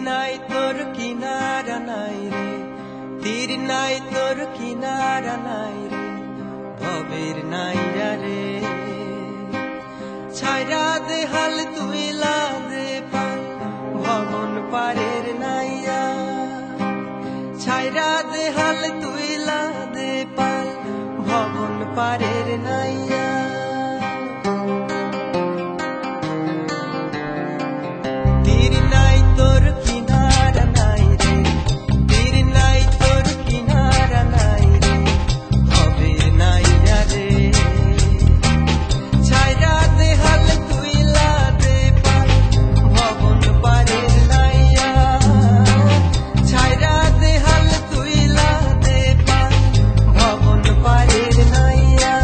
নাই তোর কিনারা নাই রে, তীর নাই তোর কিনারা নাই রে, ভবের নাইয়া রে। ছাইরা দে হাল তুই দে পাল, ভবন পারের নাইয়া। ছাইরা দে হাল তুই দে পাল, ভবন পারের নাইয়া। তীর নাই তোর কিনারা নাই রে, তীর নাই তোর কিনারা নাই রে, ভবের নাইয়া রে। ছাইরা দে হাল তুই দে পাল, ভবন পারের নাইয়া। ছাইরা দে হাল তুই দে পাল, ভবন পারের নাইয়া।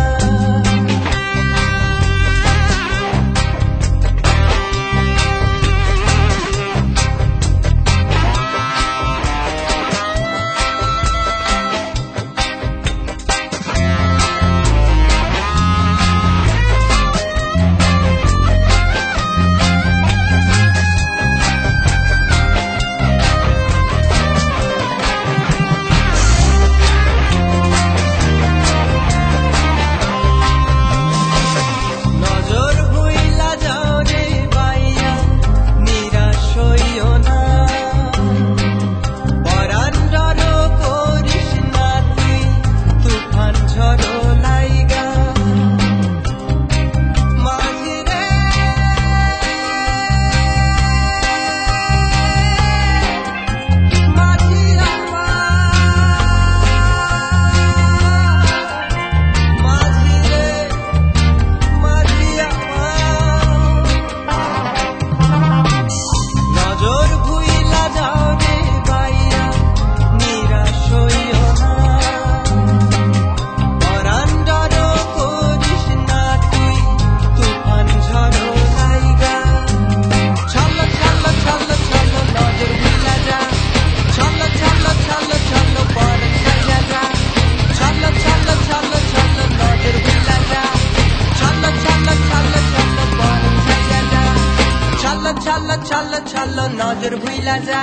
চলো চলো নজর ভুইলা যা,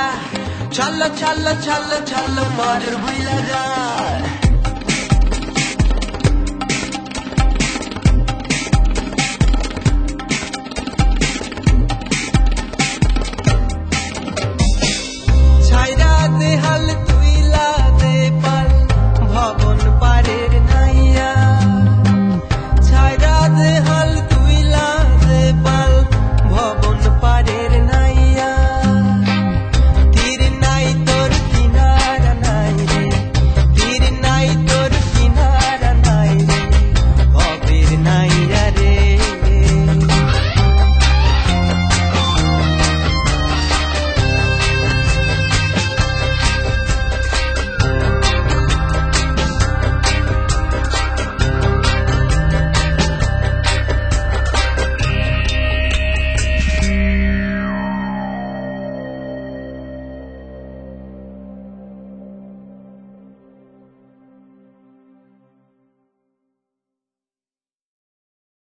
চলো চলো চলো চলো নজর ভুইলা যা।